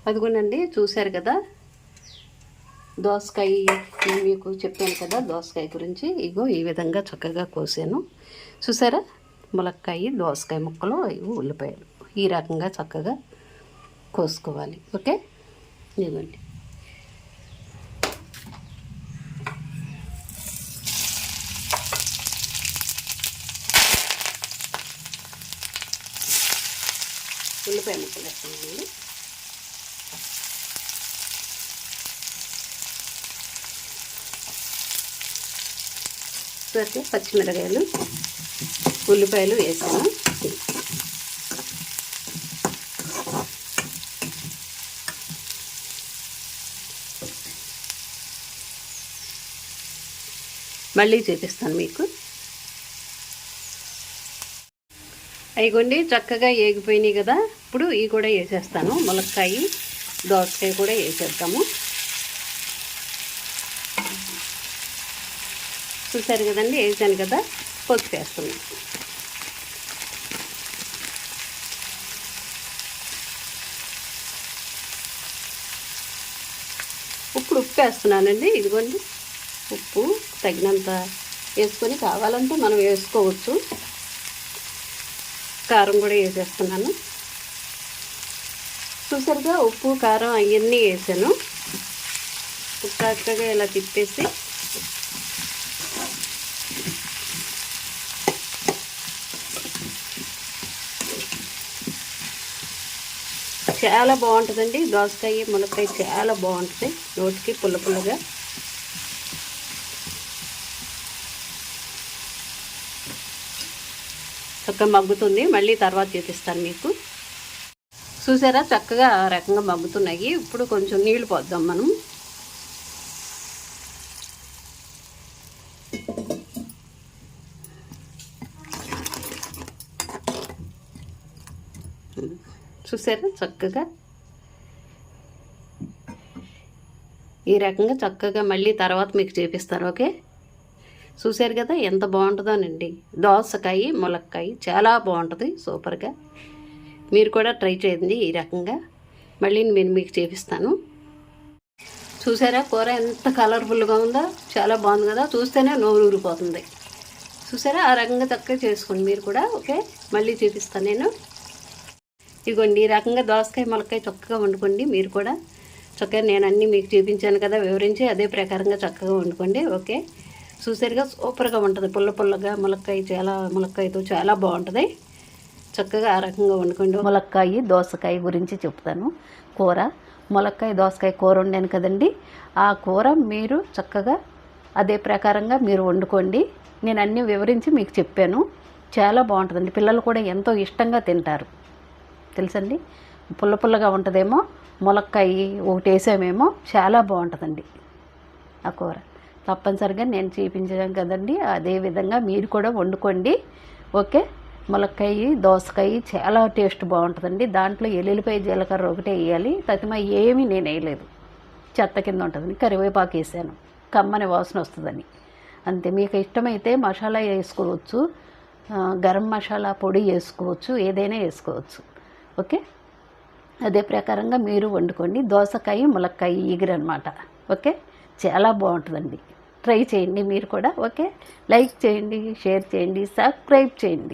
అదిగోనండి, చూశారు కదా దోసకాయ. మీకు చెప్పాను కదా దోసకాయ గురించి. ఇగో ఈ విధంగా చక్కగా కోసాను. చూసారా, ములక్కాయ, దోసకాయ ముక్కలు, ఇవి ఉల్లిపాయలు ఈ రకంగా చక్కగా కోసుకోవాలి. ఓకే, ఇదిగోండి. ఉల్లిపాయ ముక్కలు వేస్తామండి. తర్వాత పచ్చిమిరకాయలు, ఉల్లిపాయలు వేసాను. మళ్ళీ చూపిస్తాను మీకు. అయిగోండి, చక్కగా ఏగిపోయినాయి కదా. ఇప్పుడు ఇవి కూడా వేసేస్తాను. ములక్కాయ, దోసకాయ కూడా వేసేద్దాము. చూసారు కదండి, వేసాను కదా. పసుపు వేస్తున్నాను. ఇప్పుడు ఉప్పు వేస్తున్నానండి. ఇదిగోండి, ఉప్పు తగినంత వేసుకొని, కావాలంటే మనం వేసుకోవచ్చు. కారం కూడా వేసేస్తున్నాను. చూసారుగా, ఉప్పు, కారం అవన్నీ వేసాను. చక్కగా ఇలా తిప్పేసి చాలా బాగుంటుందండి. దోసకాయ, ములక్కాయ చాలా బాగుంటుంది. నోటికి పుల్ల పుల్లగా. చక్కగా మగ్గుతుంది. మళ్ళీ తర్వాత చూపిస్తాను మీకు. చూసారా, చక్కగా ఆ రకంగా మగ్గుతున్నాయి. ఇప్పుడు కొంచెం నీళ్లు పోద్దాం మనం. చూసారా, చక్కగా ఈ రకంగా చక్కగా మళ్ళీ తర్వాత మీకు చూపిస్తాను. ఓకే, చూసారు కదా ఎంత బాగుంటుందోనండి. దోసకాయ, ములక్కాయ చాలా బాగుంటుంది, సూపర్గా. మీరు కూడా ట్రై చేయండి ఈ రకంగా. మళ్ళీ నేను మీకు చూపిస్తాను. చూసారా, కూర ఎంత కలర్ఫుల్గా ఉందో, చాలా బాగుంది కదా. చూస్తేనే నోరు ఊరిపోతుంది. చూసారా, ఆ రకంగా చక్కగా చేసుకోండి మీరు కూడా. ఓకే, మళ్ళీ చూపిస్తాను నేను. ఇదిగోండి, ఈ రకంగా దోసకాయ, ములక్కాయ చక్కగా వండుకోండి మీరు కూడా. చక్కగా నేను అన్నీ మీకు చూపించాను కదా వివరించి, అదే ప్రకారంగా చక్కగా వండుకోండి. ఓకే, చూసారుగా సూపర్గా ఉంటుంది. పుల్ల పుల్లగా ములక్కాయతో చాలా బాగుంటుంది. చక్కగా ఆ రకంగా వండుకోండి. ములక్కాయ, దోసకాయ గురించి చెప్తాను. కూర, ములక్కాయ, దోసకాయ కూర వండాను కదండి. ఆ కూర మీరు చక్కగా అదే ప్రకారంగా మీరు వండుకోండి. నేను అన్నీ వివరించి మీకు చెప్పాను. చాలా బాగుంటుందండి. పిల్లలు కూడా ఎంతో ఇష్టంగా తింటారు. తెలుసండి, పుల్ల పుల్లగా ఉంటుందేమో. ములక్కాయ ఒకటి వేసామేమో, చాలా బాగుంటుందండి ఆ కూర. తప్పనిసరిగా నేను చూపించాను కదండి, అదే విధంగా మీరు కూడా వండుకోండి. ఓకే, ములక్కాయ, దోసకాయ చాలా టేస్ట్ బాగుంటుందండి. దాంట్లో ఎల్లుల్లిపాయ, జీలకర్ర ఒకటే వేయాలి. తదిమ ఏమీ నేను వేయలేదు. చెత్త కింద ఉంటుందని కరివేపాకు వేసాను, కమ్మని వాసన వస్తుందని. అంతే. మీకు ఇష్టమైతే మసాలా వేసుకోవచ్చు, గరం మసాలా పొడి వేసుకోవచ్చు, ఏదైనా వేసుకోవచ్చు. ఓకే, అదే ప్రకారంగా మీరు వండుకోండి. దోసకాయ, ములక్కాయ ఈగురనమాట. ఓకే, చాలా బాగుంటుందండి. ట్రై చేయండి మీరు కూడా. ఓకే, లైక్ చేయండి, షేర్ చేయండి, సబ్స్క్రైబ్ చేయండి.